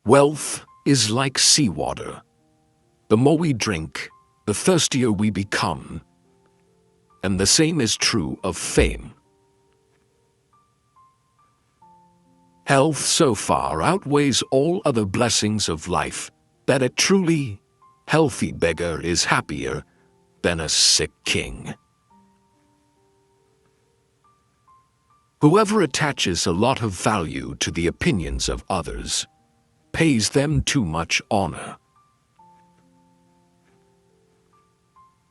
Wealth is like seawater. The more we drink, the thirstier we become. And the same is true of fame. Health so far outweighs all other blessings of life that a truly healthy beggar is happier than a sick king. Whoever attaches a lot of value to the opinions of others pays them too much honor.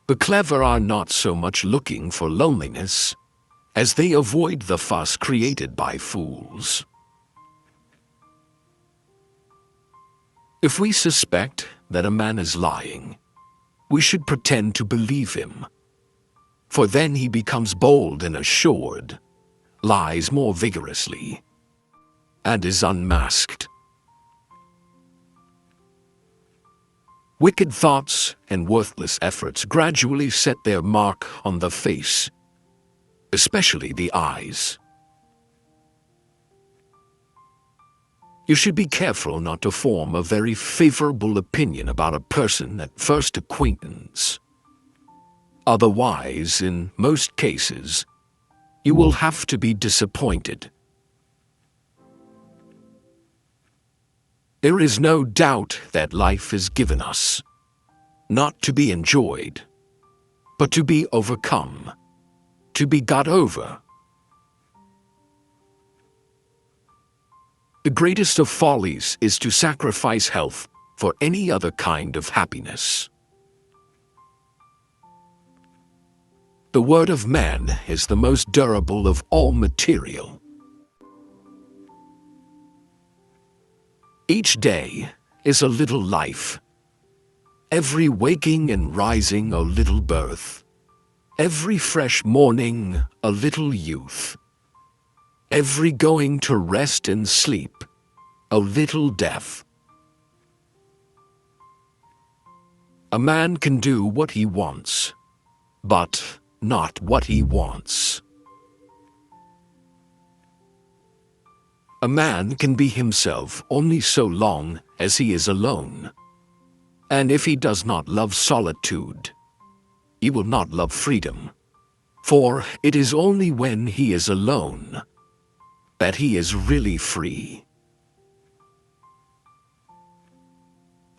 The clever are not so much looking for loneliness as they avoid the fuss created by fools. If we suspect that a man is lying, we should pretend to believe him, for then he becomes bold and assured, lies more vigorously, and is unmasked. Wicked thoughts and worthless efforts gradually set their mark on the face, especially the eyes. You should be careful not to form a very favorable opinion about a person at first acquaintance. Otherwise, in most cases, you will have to be disappointed. There is no doubt that life is given us, not to be enjoyed, but to be overcome, to be got over. The greatest of follies is to sacrifice health for any other kind of happiness. The word of man is the most durable of all material. Each day is a little life. Every waking and rising a little birth. Every fresh morning a little youth. Every going to rest and sleep a little death. A man can do what he wants, but not what he wants. A man can be himself only so long as he is alone. And if he does not love solitude, he will not love freedom. For it is only when he is alone that he is really free.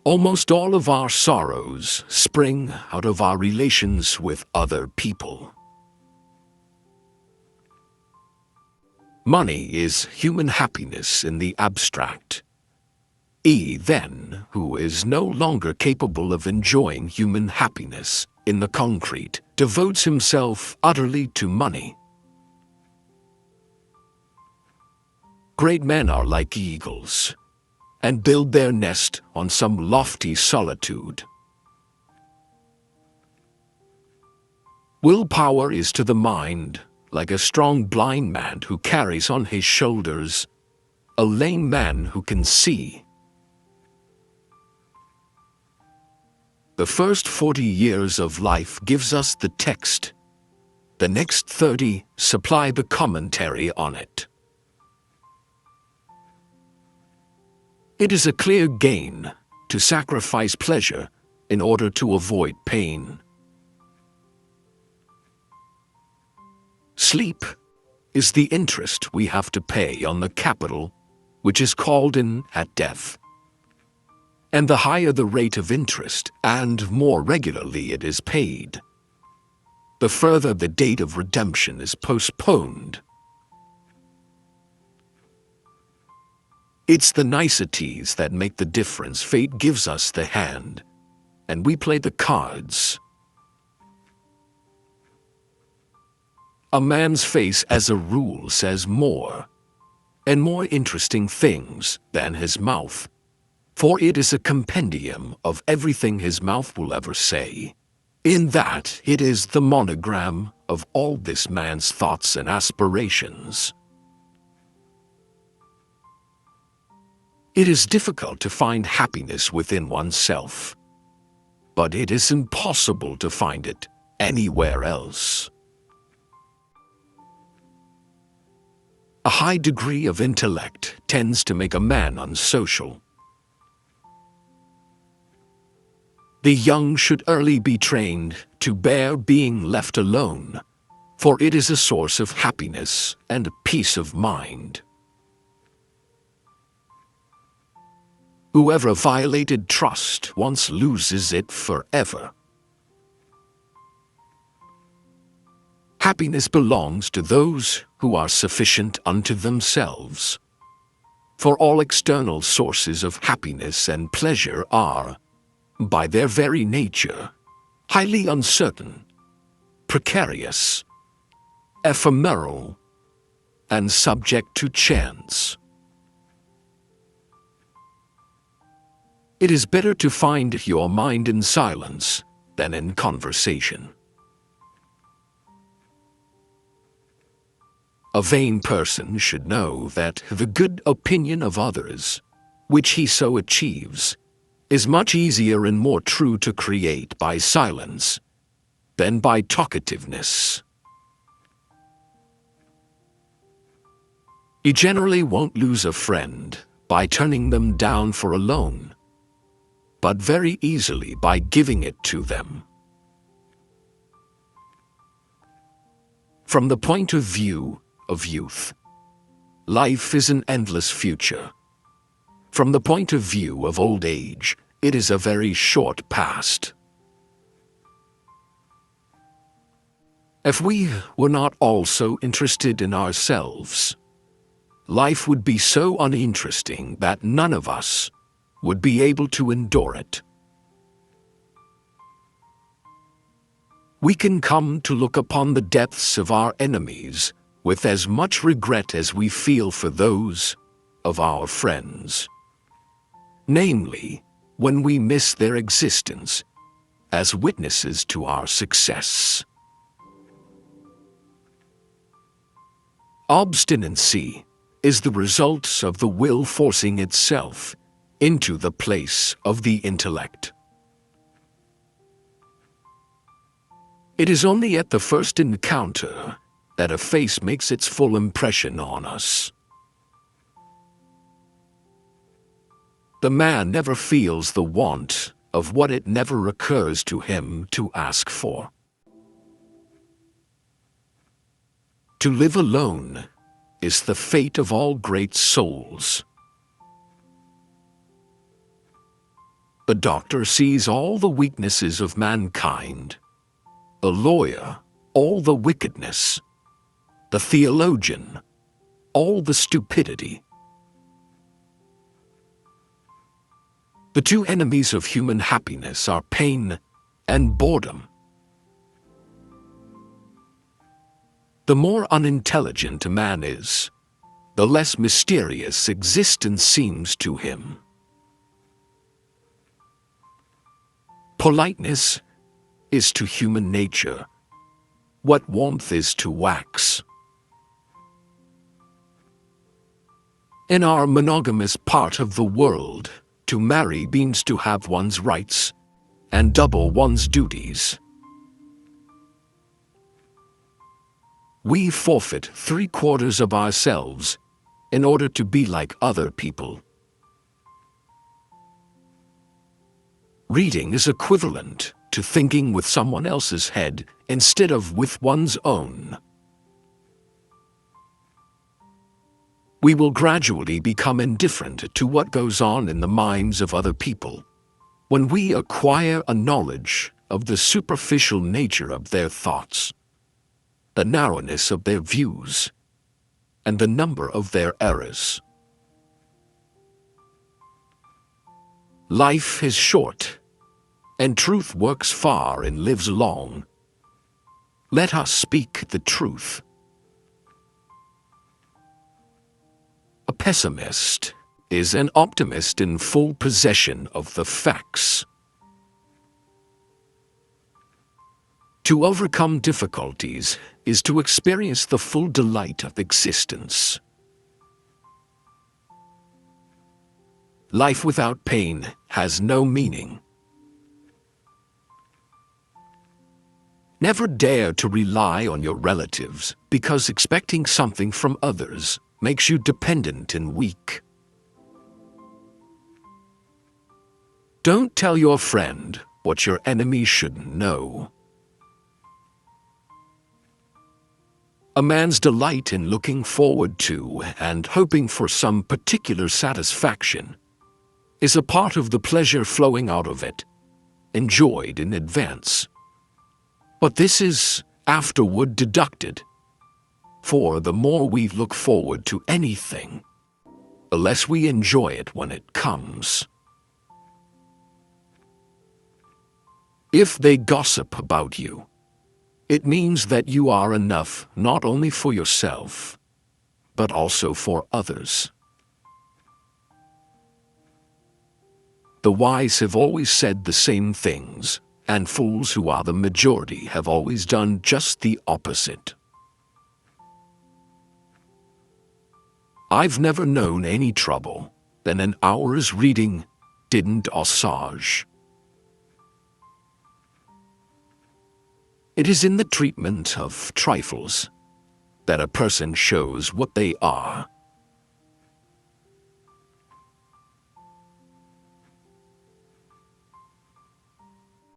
Almost all of our sorrows spring out of our relations with other people. Money is human happiness in the abstract. He, then, who is no longer capable of enjoying human happiness in the concrete, devotes himself utterly to money. Great men are like eagles, and build their nest on some lofty solitude. Willpower is to the mind like a strong blind man who carries on his shoulders a lame man who can see. The first 40 years of life gives us the text. The next 30 supply the commentary on it. It is a clear gain to sacrifice pleasure in order to avoid pain. Sleep is the interest we have to pay on the capital which is called in at death. And the higher the rate of interest and more regularly it is paid, the further the date of redemption is postponed. It's the niceties that make the difference. Fate gives us the hand, and we play the cards. A man's face, as a rule, says more, and more interesting things than his mouth, for it is a compendium of everything his mouth will ever say. In that it is the monogram of all this man's thoughts and aspirations. It is difficult to find happiness within oneself, but it is impossible to find it anywhere else. A high degree of intellect tends to make a man unsocial, The young should early be trained to bear being left alone, for it is a source of happiness and peace of mind. Whoever violated trust once loses it forever. Happiness belongs to those who are sufficient unto themselves. For all external sources of happiness and pleasure are, by their very nature, highly uncertain, precarious, ephemeral, and subject to chance. It is better to find your mind in silence than in conversation. A vain person should know that the good opinion of others, which he so achieves, is much easier and more true to create by silence than by talkativeness. He generally won't lose a friend by turning them down for a loan, but very easily by giving it to them. From the point of view of youth, life is an endless future. From the point of view of old age, it is a very short past. If we were not also interested in ourselves, life would be so uninteresting that none of us would be able to endure it. We can come to look upon the deaths of our enemies with as much regret as we feel for those of our friends. Namely, when we miss their existence as witnesses to our success. Obstinacy is the result of the will forcing itself into the place of the intellect. It is only at the first encounter that a face makes its full impression on us. The man never feels the want of what it never occurs to him to ask for. To live alone is the fate of all great souls. The doctor sees all the weaknesses of mankind, a lawyer all the wickedness, the theologian all the stupidity. The two enemies of human happiness are pain and boredom. The more unintelligent a man is, the less mysterious existence seems to him. Politeness is to human nature what warmth is to wax. In our monogamous part of the world, to marry means to have one's rights and double one's duties. We forfeit 3/4 of ourselves in order to be like other people. Reading is equivalent to thinking with someone else's head instead of with one's own. We will gradually become indifferent to what goes on in the minds of other people when we acquire a knowledge of the superficial nature of their thoughts, the narrowness of their views, and the number of their errors. Life is short, and truth works far and lives long. Let us speak the truth. A pessimist is an optimist in full possession of the facts. To overcome difficulties is to experience the full delight of existence. Life without pain has no meaning. Never dare to rely on your relatives because expecting something from others makes you dependent and weak. Don't tell your friend what your enemy shouldn't know. A man's delight in looking forward to and hoping for some particular satisfaction is a part of the pleasure flowing out of it, enjoyed in advance. But this is afterward deducted, for the more we look forward to anything, the less we enjoy it when it comes. If they gossip about you, it means that you are enough not only for yourself, but also for others. The wise have always said the same things, and fools who are the majority have always done just the opposite. I've never known any trouble than an hour's reading didn't assuage. It is in the treatment of trifles that a person shows what they are.